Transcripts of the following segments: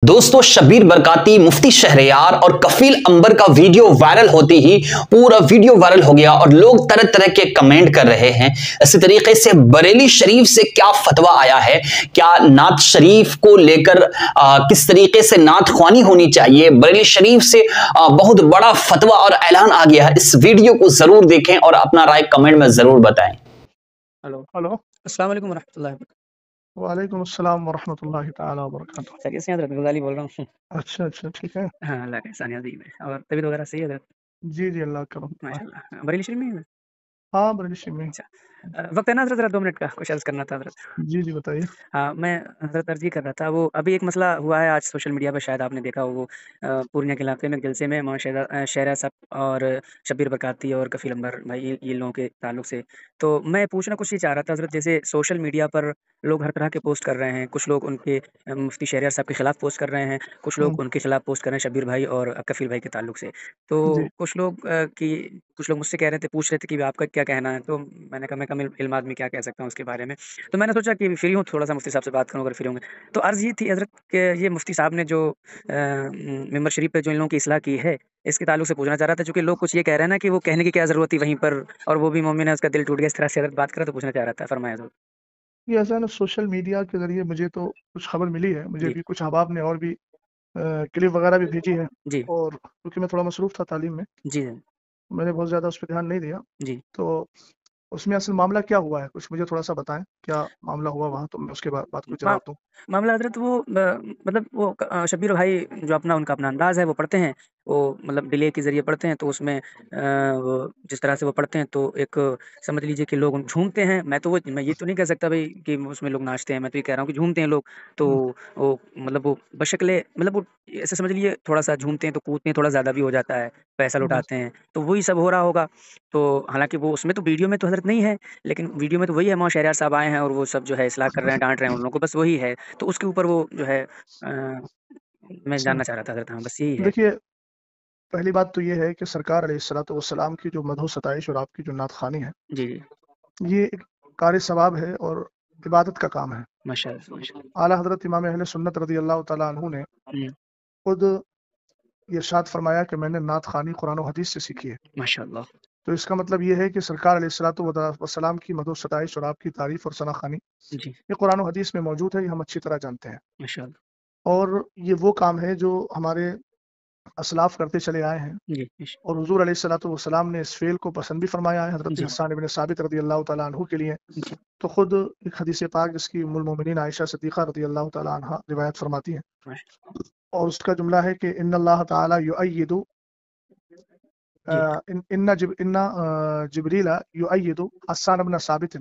दोस्तों शबीर बरकाती, मुफ्ती शहरयार और कफील अंबर का वीडियो वायरल होते ही पूरा वीडियो वायरल हो गया और लोग तरह तरह के कमेंट कर रहे हैं। इसी तरीके से बरेली शरीफ से क्या फतवा आया है, क्या नात शरीफ को लेकर किस तरीके से नात ख्वानी होनी चाहिए, बरेली शरीफ से बहुत बड़ा फतवा और ऐलान आ गया है। इस वीडियो को जरूर देखें और अपना राय कमेंट में जरूर बताएं। हेलो हेलो अस्सलाम वालेकुम वरहमतुल्लाहि वबरकातुहू। वालेकुम अस्सलाम वरहमतुल्लाहि ताला वबरकातुहू। खैरियत से हैं हज़रत? गज़ाली बोल रहा हूँ। अच्छा ठीक है। हाँ, अल्लाह का एहसान है अज़ीम है। और तबीयत वगैरह सही है हज़रत? जी अल्लाह का करम है। माशाअल्लाह। बरेली शरीफ में ही हैं? हाँ बरेली में। अच्छा। वक्त है ना हज़रत, ज़रा 2 मिनट का कुछ अर्ज़ करना था हज़रत। जी बताइए। हाँ, मैं हज़रत अर्ज़ ये कर रहा था, वो अभी एक मसला हुआ है आज सोशल मीडिया पे, शायद आपने देखा हो। वो पूर्णिया के इलाके में एक जलसे में शहरा साहब और शब्बीर बरकाती और कफ़ील अंबर भाई ये लोगों के ताल्लुक से। तो मैं पूछना कुछ ये चाह रहा था हज़रत, जैसे सोशल मीडिया पर लोग हर तरह के पोस्ट कर रहे हैं। कुछ लोग उनके मुफ्ती शहरयार साहब के खिलाफ पोस्ट कर रहे हैं, कुछ लोग उनके खिलाफ पोस्ट कर रहे हैं शब्बीर भाई और कफ़ील भाई के ताल्लुक से। तो जी कुछ लोग मुझसे कह रहे थे, पूछ रहे थे कि आपका क्या कहना है? तो मैंने कहा मैं कम इल्म आदमी क्या कह सकता हूँ उसके बारे में। तो मैंने सोचा कि फ्री हूँ, थोड़ा-सा मुफ्ती साहब से बात करूँ अगर फ्री होंगे। तो अर्ज़ ये थी हज़रत कि ये मुफ्ती साहब ने जो मिंबर शरीफ पे जो इन लोगों की इस्लाह की है, इसके ताल्लुक से पूछना चाह रहा था। चूँकि लोग कुछ ये कह रहे हैं ना कि वो कहने की क्या ज़रूरत थी वहीं पर, और वो भी मोमिन है, उसका दिल टूट गया, इस तरह से हज़रत बात कर रहे, तो पूछना चाह रहा था। फरमाएँ हज़रत। ये ऐसा है ना, सोशल मीडिया के जरिए मुझे तो कुछ खबर मिली है, मुझे जी, भी कुछ अहबाब ने और भी क्लिप वगैरह भी भेजी है। जी, और क्योंकि मैं थोड़ा मसरूफ़ था तालीम में, जी, मैंने बहुत ज़्यादा उस पर ध्यान नहीं दिया। जी। तो उसमें असल मामला क्या हुआ है, कुछ मुझे थोड़ा सा बताएं, क्या मामला हुआ वहाँ, तो मैं उसके बाद कुछ मा जवाब दूँ। मामला हज़रत वो मतलब वो शब्बीर भाई जो उनका अपना अंदाज़ है वो पढ़ते हैं। वो मतलब डिले के ज़रिए पढ़ते हैं, तो उसमें वो जिस तरह से वो पढ़ते हैं तो एक समझ लीजिए कि लोग झूमते हैं। मैं ये तो नहीं कह सकता भई कि उसमें लोग नाचते हैं, मैं तो ये कह रहा हूँ कि झूमते हैं लोग। तो हुँ, वो मतलब वो बशक्ले मतलब वो ऐसे समझ लीजिए, थोड़ा-सा झूमते हैं तो कूदते हैं, थोड़ा ज़्यादा भी हो जाता है, पैसा जी, लुटाते हैं, तो वही सब हो रहा होगा। तो हालाँकि वो उसमें तो वीडियो में तो हज़रत नहीं है, लेकिन वीडियो में तो वही है, मौलाना शहरयार साहब आए हैं और वो सब जो है इस्लाह कर रहे हैं, डाँट रहे हैं उन लोगों को, बस वही है। तो उसके ऊपर वो जो है मैं अच्छा। जानना चाह रहा था हज़रत। हाँ, बस यही है। देखिए, पहली बात तो ये है कि सरकार अलैहिस्सलातु वस्सलाम की जो मदह सताइश और आपकी जो नात ख़्वानी है, जी, जी। ये एक कार सवाब है और इबादत का काम है। माशाअल्लाह, माशाअल्लाह। आला हज़रत इमाम अहले सुन्नत रज़ियल्लाहु तआला अन्हु ने हुँ, खुद ये इरशाद फरमाया कि मैंने नात ख़्वानी कुरान और हदीस से सीखी है। माशाअल्लाह। तो इसका मतलब ये है कि सरकार अलैहिस्सलातु वस्सलाम की मदह सताइश और आपकी तारीफ़ और सनाख़्वानी जी, ये कुरान और हदीस में मौजूद है, ये हम अच्छी तरह जानते हैं। माशाअल्लाह। और ये वो काम है जो हमारे असलाफ़ करते चले आए हैं। जी, और हुज़ूर अलैहिस्सलातु वस्सलाम ने इस फ़ेल को पसंद भी फरमाया है हज़रत जी, हस्सान इब्न साबित रज़ियल्लाहु तआला अन्हु के लिए। जी, तो खुद एक हदीस पाक जिसकी उम्मुल मोमिनीन आयशा सिद्दीक़ा रज़ियल्लाहु तआला अन्हा रिवायत फरमाती हैं, माश और उसका जुमला है कि इन्नल्लाह तआला युअय्यिदु जी, जिब्रीला युअय्यिदु हस्सान इब्न साबित।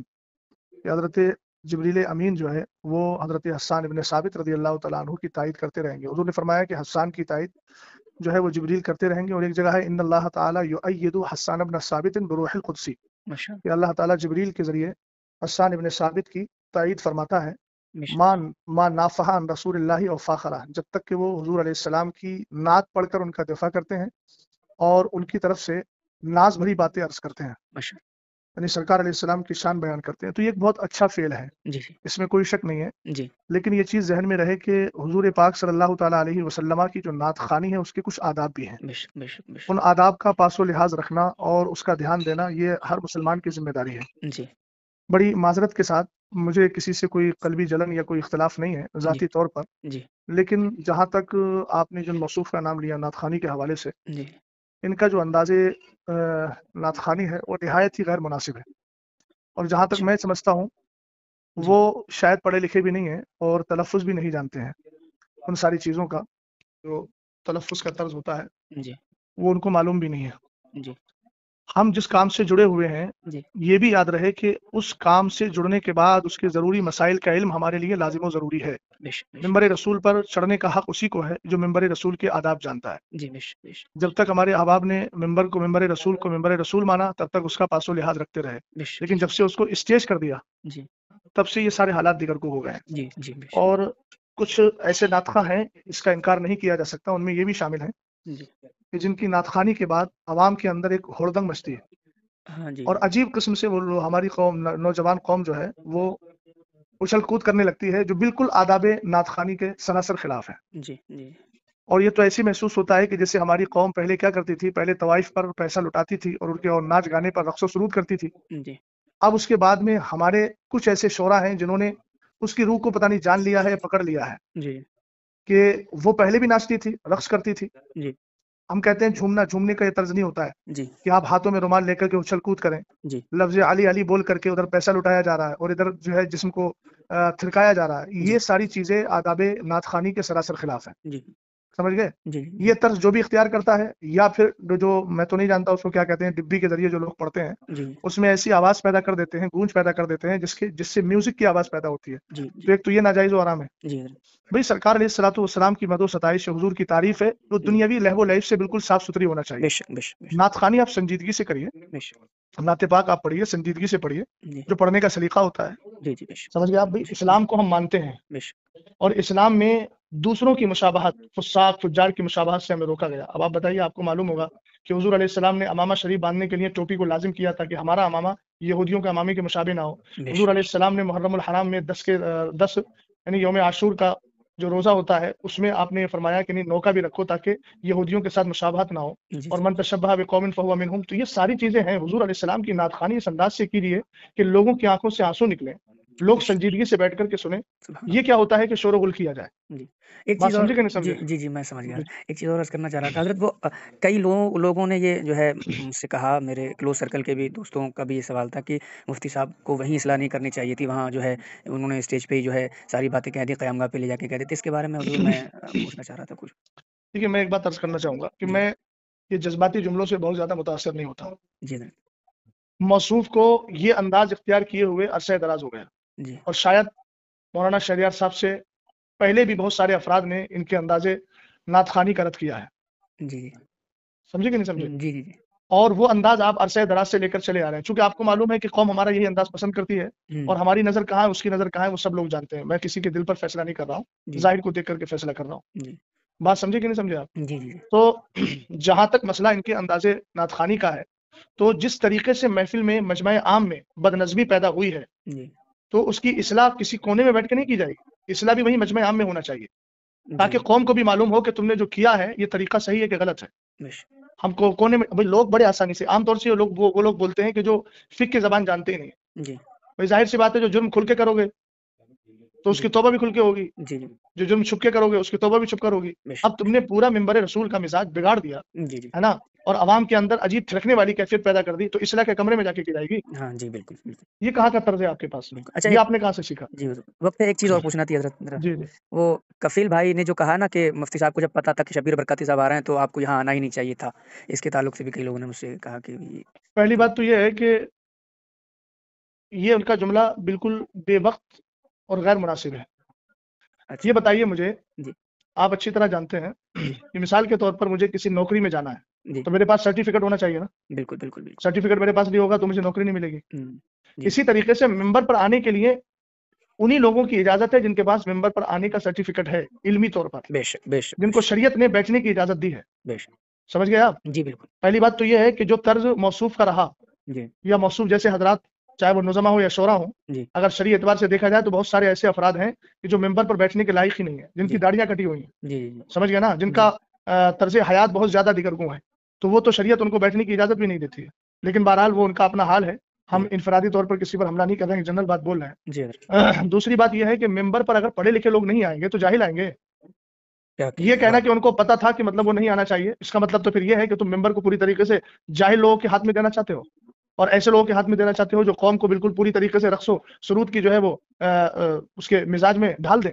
हज़रत जिब्रील अमीन जो है वो हज़रत हस्सान इब्न साबित रज़ियल्लाहु तआला अन्हु की तायद करते रहेंगे। हुज़ूर ने फरमाया कि हस्सान की तायद जो है वो जिब्रील करते रहेंगे। और एक जगह है इन्नल्लाह तआला युअय्यिदु हस्सान इब्न साबित बिरूहिल कुद्सी, माशाअल्लाह, कि अल्लाह ताला जिब्रील के ज़रिए हस्सान इब्न साबित की तायद फरमाता है। मिश माँ नाफ़हा अन रसूलिल्लाहि औ फ़ाख़रा, जब तक कि वो हुज़ूर अलैहिस्सलाम की नात पढ़कर उनका दिफ़ा करते हैं और उनकी तरफ से नाज़ भरी बातें अर्ज़ करते हैं, माशा यानी सरकार अलैहिस्सलाम की शान बयान करते हैं। तो ये एक बहुत अच्छा फ़ेल है, जी, जी, इसमें कोई शक नहीं है। जी, लेकिन ये चीज़ ज़हन में रहे कि हुज़ूर पाक सल्लल्लाहु तआला अलैहि वसल्लम की जो नात ख़्वानी है उसके कुछ आदाब भी हैं। बेशक, उन आदाब का पासो लिहाज़ रखना और उसका ध्यान देना ये हर मुसलमान की ज़िम्मेदारी है। जी, बड़ी माज़रत के साथ, मुझे किसी से कोई क़ल्बी जलन या कोई इख्तिलाफ़ नहीं है जी, ज़ाती तौर पर। जी, लेकिन जहाँ तक आपने जिन मौसूफ़ का नाम लिया नात ख़्वानी के हवाले से, जी, इनका जो अंदाज़े नात ख़्वानी है वो निहायत ही गैर मुनासिब है। और जहाँ तक अच्छा, मैं समझता हूँ, जी, वो शायद पढ़े लिखे भी नहीं हैं और तलफ़्फ़ुज़ भी नहीं जानते हैं। उन सारी चीज़ों का जो तलफ़्फ़ुज़ का तर्ज़ होता है, जी, वो उनको मालूम भी नहीं है। जी, हम जिस काम से जुड़े हुए हैं, जी, ये भी याद रहे कि उस काम से जुड़ने के बाद उसके ज़रूरी मसाइल का इल्म हमारे लिए लाज़िम व ज़रूरी है। बेशक, मिंबर रसूल पर चढ़ने का हक़ उसी को है जो मिंबर रसूल के आदाब जानता है। जी, बेशक, जब तक हमारे अहबाब ने मिंबर रसूल माना, तब तक उसका पासो लिहाज़ रखते रहे। लेकिन जब बेशक, से उसको स्टेज कर दिया, जी, तब से ये सारे हालात दिगर को हो गए हैं। जी, जी, बेशक, और कुछ ऐसे नातख़ा हैं, इसका इनकार नहीं किया जा सकता, उनमें ये भी शामिल हैं जी, कि जिनकी नातख़ानी के बाद अवाम के अंदर एक हुड़दंग मचती है। हाँ जी, और अजीब किस्म से वो हमारी कौम, नौजवान कौम जो है, वो उछल कूद करने लगती है, जो बिल्कुल आदाब नात खानी के सरासर खिलाफ है। जी जी और ये तो ऐसे महसूस होता है कि जैसे हमारी कौम पहले क्या करती थी, पहले तवाइफ पर पैसा लुटाती थी और उनके और नाच गाने पर रक्स व सुरूद करती थी। जी अब उसके बाद में हमारे कुछ ऐसे शोरा हैं जिन्होंने उसकी रूह को पता नहीं जान लिया है, पकड़ लिया है जी कि वो पहले भी नाचती थी, रक्स करती थी। जी हम कहते हैं झूमना, झूमने का ये तर्ज नहीं होता है जी कि आप हाथों में रुमाल लेकर के उछल कूद करें, जी लफ्ज अली अली बोल करके उधर पैसा लुटाया जा रहा है और इधर जो है जिस्म को थिरकाया जा रहा है। ये सारी चीजें आदाब नात खानी के सरासर खिलाफ है। जी समझ गए? जी ये तर्ज जो भी इख्तियार करता है, या फिर जो मैं तो नहीं जानता उसको क्या कहते हैं, डिब्बी के जरिए जो लोग पढ़ते हैं, जी उसमें ऐसी आवाज पैदा कर देते हैं, गूंज पैदा कर देते हैं जिससे म्यूजिक की आवाज पैदा होती है। जी तो एक तो ये नाजायज व हराम है। जी भाई सरकार अलैहिस्सलातु वस्सलाम की मदो सताइश, हुजूर की तारीफ है, तो दुनियावी लहवो लैफ से बिल्कुल साफ सुथरी होना चाहिए। बेशक बेशक नात खानी आप संजीदगी से करिए, बेशक नाते पाक आप पढ़िए, संजीदगी से पढ़िए, जी जो पढ़ने का सलीका होता है। जी जी बेशक समझ गए आप? भाई इस्लाम को हम मानते हैं बेशक और इस्लाम में दूसरों की मुशाबहत, फुस्साक फुज्जार की मुशाबहत से हमें रोका गया। अब आप बताइए, आपको मालूम होगा कि हुजूर अलैहिस्सलाम ने अमामा शरीफ बांधने के लिए टोपी को लाजिम किया था कि हमारा अमामा यहूदियों के अमामे के मुशाबे ना हो। हुजूर बेशक अलैहिस्सलाम ने मुहर्रमुल हराम में 10 यानी यौम आशूर का जो रोजा होता है उसमें आपने फरमाया कि नहीं, नौका भी रखो ताकि यहूदियों के साथ मुशाबहत ना हो। जी और मन तशब्बह बिकौमिन फहुवा मिनहुम, तो ये सारी चीजें हैं हुजूर अलैहिस्सलाम की नात खानी इस अंदाज से कीजिए कि लोगों की आंखों से आंसू निकले, लोग संजीदगी से बैठ करके सुने। सुभान ये क्या होता है कि शोर-गुल किया जाए। जी एक बात चीज़ और समझे कि नहीं जी समझे? जी जी मैं समझ गया। जी, एक चीज़ और अर्ज़ करना चाह रहा था हज़रत, वो कई लोगों ने ये जो है मुझसे कहा, मेरे क्लोज सर्कल के भी दोस्तों का भी ये सवाल था कि मुफ्ती साहब को वहीं इस्लाह नहीं करनी चाहिए थी, वहाँ जो है उन्होंने स्टेज पे ही जो है सारी बातें कह दी, क़यामगाह पे ले जाके कह दी। तो इसके बारे में हुज़ूर मैं पूछना चाह रहा था कुछ। देखिए मैं एक बात अर्ज़ करना चाहूँगा कि जी मैं ये जज़्बाती जुमलों से बहुत ज़्यादा मुतासिर नहीं होता। जी हज़रत मौसूफ़ को ये अंदाज़ इख्तियार किए हुए अरसे दराज़ हो गया जी और शायद मौलाना शहरयार साहब से पहले भी बहुत सारे अफ़राद ने इनके अंदाज़े नात ख़ानी का रद्द किया है। जी जी समझे कि नहीं समझे? जी जी जी और वो अंदाज़ आप अरसे दराज़ से लेकर चले आ रहे हैं। चूँकि आपको मालूम है कि कौम हमारा यही अंदाज़ पसंद करती है और हमारी नज़र कहाँ है, उसकी नज़र कहाँ है, वो सब लोग जानते हैं। मैं किसी के दिल पर फ़ैसला नहीं कर रहा हूँ, जी ज़ाहिर को देख कर के फ़ैसला कर रहा हूँ। जी बात समझे कि नहीं समझे आप? जी जी तो जहाँ तक मसला इनके अंदाज़े नात ख़ानी का है, तो जिस तरीके से महफ़िल में, मजमा-ए आम में बदनज़मी पैदा हुई है, जी तो उसकी इस्लाह किसी कोने में बैठ के नहीं की जाएगी। इस्लाह भी वहीं मजमा-ए आम में होना चाहिए, ताकि जी कौम को भी मालूम हो कि तुमने जो किया है, ये तरीका सही है कि गलत है। बेशक हमको कोने में भाई लोग बड़े आसानी से, आम तौर से वो लोग बोलते हैं कि जो फ़िक़्ह की ज़बान जानते ही नहीं हैं। जी भाई ज़ाहिर-सी बात है, जो जुर्म खुल के करोगे, तो उसकी जी तौबा भी खुल के होगी। जी जी जो जुर्म छुप के करोगे, उसकी तौबा भी छुप कर होगी। बेशक अब तुमने पूरा मिंबर रसूल का मिज़ाज बिगाड़ दिया, जी जी है ना? और अवाम के अंदर अजीब थिरकने वाली कैफ़ियत पैदा कर दी, तो इस्लाह के कमरे में जाके की जाएगी। हाँ जी बिल्कुल बिल्कुल ये कहाँ का तर्ज़ है आपके पास? बिल्कुल। अच्छा ये एक आपने कहाँ से सीखा? जी हुज़ूर, वक़्त है, एक चीज़ और पूछना थी हज़रत मेरा। जी, जी। वो कफ़ील भाई ने जो कहा ना कि मुफ्ती साहब को जब पता था कि शब्बीर बरकती साहब आ रहे हैं तो आपको यहाँ आना ही नहीं चाहिए था। इसके ताल्लुक से भी कई लोगों ने मुझसे कहा कि पहली बात तो ये है कि ये उनका जुमला बिल्कुल बेवक़्त और गैर मुनासिब है। अच्छा ये बताइए मुझे, जी आप अच्छी तरह जानते हैं जी कि मिसाल के तौर पर मुझे किसी नौकरी में जाना है, जी तो मेरे पास सर्टिफ़िकेट होना चाहिए ना? बिल्कुल बिल्कुल बिल्कुल। सर्टिफ़िकेट मेरे पास नहीं होगा तो मुझे नौकरी नहीं मिलेगी। जी इसी तरीके से मिंबर पर आने के लिए उन्हीं लोगों की इजाज़त है जिनके पास मिंबर पर आने का सर्टिफ़िकेट है, इल्मी तौर पर, बेशक बेशक जिनको बेशक शरीयत ने बैठने की इजाज़त दी है। बेशक। समझ गए आप? जी बिल्कुल। पहली बात तो ये है कि जो तर्ज़ मौसूफ़ का रहा जी या मौसूफ़ जैसे हज़रात, चाहे वो नुज़मा हो या शोरा हो, जी अगर शरई एतबार से देखा जाए तो बहुत सारे ऐसे अफ़राद हैं कि जो मिंबर पर बैठने के लायक ही नहीं है, जिनकी जी दाढ़ियाँ कटी हुई हैं। जी जी समझ गए ना? जिनका तर्ज़े हयात बहुत ज़्यादा दिगरगू है, तो वो तो शरीयत उनको बैठने की इजाज़त भी नहीं देती है। लेकिन बहरहाल वो उनका अपना हाल है, हम जी इनफ़रादी तौर पर किसी पर हमला नहीं कर रहे हैं, जनरल बात बोल रहे जी हज़रत। हैं। दूसरी बात ये है कि मिंबर पर अगर पढ़े-लिखे लोग नहीं आएँगे तो जाहिल आएँगे। क्या ये कहें कहना वाह! कि उनको पता था कि मतलब वो नहीं आना चाहिए, इसका मतलब तो फिर ये है कि तुम मिंबर को पूरी तरीके से जाहिल लोगों के हाथ में देना चाहते हो और ऐसे लोगों के हाथ में देना चाहते हो जो कौम को बिल्कुल पूरी तरीके से रक़्स व सुरूद की जो है वो उसके मिज़ाज में ढाल दें।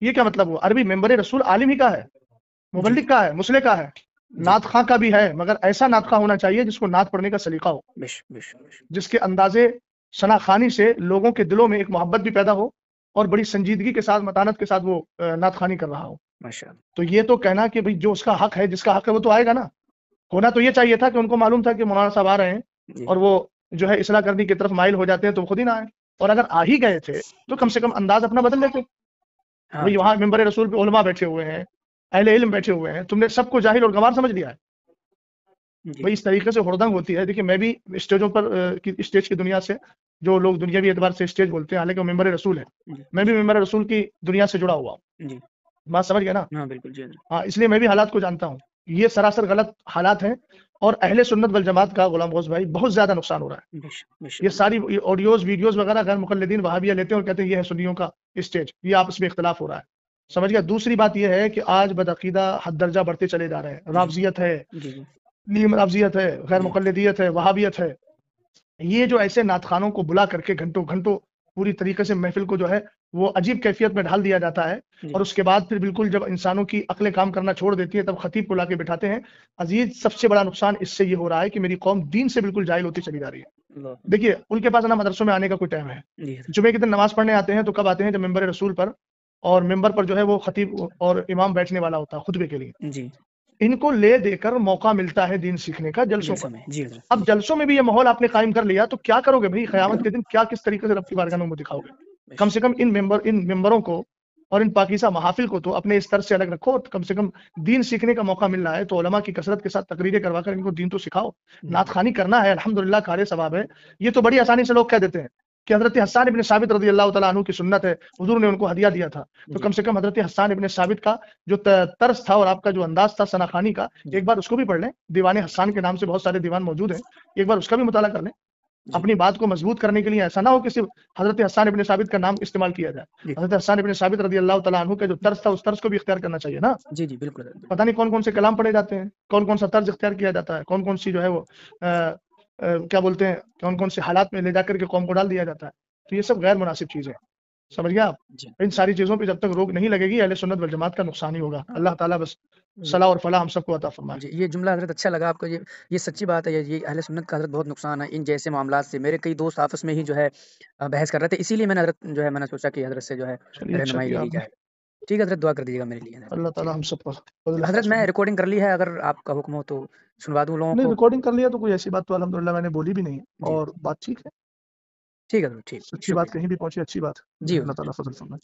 ये क्या मतलब हुआ? अरबी मिंबर रसूल आलिम ही का है, जी मुबल्लिग का है, मुसल्ले का है, जी नात ख़ां का भी है, मगर ऐसा नात ख़ां होना चाहिए जिसको नात पढ़ने का सलीका हो, बेशक बेशक बेशक। जिसके अंदाज़े शनाख़ानी से लोगों के दिलों में एक मोहब्बत भी पैदा हो और बड़ी संजीदगी के साथ, मतानत के साथ वो नात ख़ानी कर रहा हो। माशाअल्लाह। तो ये तो कहना कि भई जो उसका हक है, जिसका हक है वो तो आएगा ना। होना तो ये चाहिए था कि उनको मालूम था कि मौलाना साहब आ रहे हैं जी और वो जो है इस्लाह करने की तरफ माइल हो जाते हैं तो खुद ही ना आए। और अगर आ ही गए थे तो कम से कम अंदाज़ अपना बदल लेते। हाँ भई जी वहाँ मिंबर रसूल पे उलमा बैठे हुए हैं, अहले इल्म बैठे हुए हैं, तुमने सबको जाहिल और गँवार समझ लिया है। जी, वही इस तरीके से हुड़दंग होती है। देखिए, मैं भी स्टेजों पर स्टेज की दुनिया से, जो लोग दुनियावी एतबार से स्टेज बोलते हैं, हालांकि वो मेंबर रसूल है, जी, मैं भी मेंबर रसूल की दुनिया से जुड़ा हुआ हूँ। जी। बात समझ गया ना? हाँ, बिल्कुल, जी हज़रत। हाँ, इसलिए मैं भी हालात को जानता हूँ। ये सरासर गलत हालात हैं और अहले सुन्नत वल जमात का, गुलाम गौस भाई, बहुत ज़्यादा नुकसान हो रहा है। बेशक, बेशक। ये सारी ये ऑडियोज़, वीडियोज़ वगैरह गैर मुक़ल्लिदीन वहाबिया लेते हैं और कहते हैं ये है सुन्नियों का स्टेज, ये आपस में इख्तिलाफ हो रहा है। समझ गया? दूसरी बात ये है कि आज बदअक़ीदा हद दर्जा बढ़ते चले जा रहे हैं। जी, राफ़ज़ियत है, जी, जी, नीम राफ़ज़ियत है, गैर जी, मुक़ल्लिदियत है, वहाबियत है। ये जो ऐसे नात ख़ानों को बुला करके घंटों-घंटों पूरी तरीके से महफ़िल को जो है वो अजीब कैफ़ियत में ढाल दिया जाता है जी, और उसके बाद फिर बिल्कुल जब इंसानों की अक्लें काम करना छोड़ देती है, तब ख़तीब को लाके बिठाते हैं। अज़ीज़, सबसे बड़ा नुकसान इससे ये हो रहा है कि मेरी कौम दीन से बिल्कुल जाहिल होती चली जा रही है। अल्लाह। देखिए, उनके पास ना मदरसों में आने का कोई टाइम है। जी हज़रत। जुमे के दिन नमाज़ पढ़ने आते हैं तो कब आते हैं? जब मिंबर रसूल पर और मिंबर पर जो है वो ख़तीब और इमाम बैठने वाला होता है खुतबे के लिए। जी, इनको ले देकर मौका मिलता है दीन सीखने का जलसों जलसों पर। में। जी हज़रत, अब जी, जलसों में भी ये माहौल आपने कायम कर लिया तो क्या करोगे भई? क़यामत के दिन क्या किस तरीके से रब की बारगाह में मुँह दिखाओगे? कम बेशक। से कम इन मेंबरों को और इन पाकीज़ा महाफ़िल को तो अपने स्तर से अलग रखो। कम से कम दीन सीखने का मौका मिल रहा है तो उलमा की कसरत के साथ तकरीरें करवाकर इनको दीन तो सिखाओ। जी, नात ख़ानी करना है, अल्हम्दुलिल्लाह, कार सवाब है। ये तो बड़ी आसानी से लोग कह देते हैं कि हज़रत हस्सान इब्न साबित रज़ियल्लाहु तआला अन्हु की सुन्नत है, हुज़ूर ने उनको हदिया दिया था। तो जी, कम से कम हज़रत हस्सान इब्न साबित का जो तर्स था और आपका जो अंदाज़ था सनाख़ानी का, जी, एक बार उसको भी पढ़ लें। दीवान हस्सान के नाम से बहुत सारे दीवान मौजूद हैं। एक बार उसका भी मुताला कर लें। जी, अपनी बात को मजबूत करने के लिए ऐसा ना हो कि सिर्फ हज़रत हस्सान इब्न साबित का नाम इस्तेमाल किया जाए। जी, हज़रत हस्सान इब्न साबित रज़ियल्लाहु तआला अन्हु का जो तर्स था, उस तर्स को भी इख्तियार करना चाहिए ना। जी, जी, बिल्कुल हज़रत, बिल्कुल। पता नहीं कौन-कौन से कलाम पढ़े जाते हैं, कौन-कौन सा तर्ज इख्तियार किया जाता है, कौन-कौन सी जो है वो क्या बोलते हैं, कौन-कौन से हालात में ले जाकर के कौम को डाल दिया जाता है। तो ये सब गैर मुनासिब चीज़ें हैं। समझ गए आप? जी, इन सारी चीज़ों पे जब तक रोक नहीं लगेगी, अहले सुन्नत वल जमात का नुकसान ही होगा। अल्लाह ताला बस जी, सलाह और फलाह हम सबको अता फरमाए। जी, ये जुमला हज़रत अच्छा लगा आपका, ये सच्ची बात है। ये अहले सुन्नत का हज़रत बहुत नुकसान है इन जैसे मामलात से। मेरे कई दोस्त आपस में ही जो है बहस कर रहे थे। इसीलिए मैंने हज़रत जो है मैंने सोचा कि हज़रत से जो है चलिए, अच्छा रहनुमाई ले किया ली आपने। जाए। ठीक है हज़रत, दुआ कर दीजिएगा मेरे लिए हज़रत। अल्लाह ठीक ताला है। हम सब पर फज़ल हज़रत, एहसान मैं फरमाए। रिकॉर्डिंग कर ली है, अगर आपका हुक्म हो तो सुनवा दूँ लोगों नहीं, को? रिकॉर्डिंग कर लिया तो कोई ऐसी बात तो अल्हम्दुलिल्लाह मैंने बोली भी नहीं जी, और बात ठीक है। ठीक है हज़रत, ठीक। सच्ची बात शुक्रिया। कहीं भी पहुँची अच्छी बात है। जी, जी अल्लाह हज़रत। ताला फज़ल फरमाए।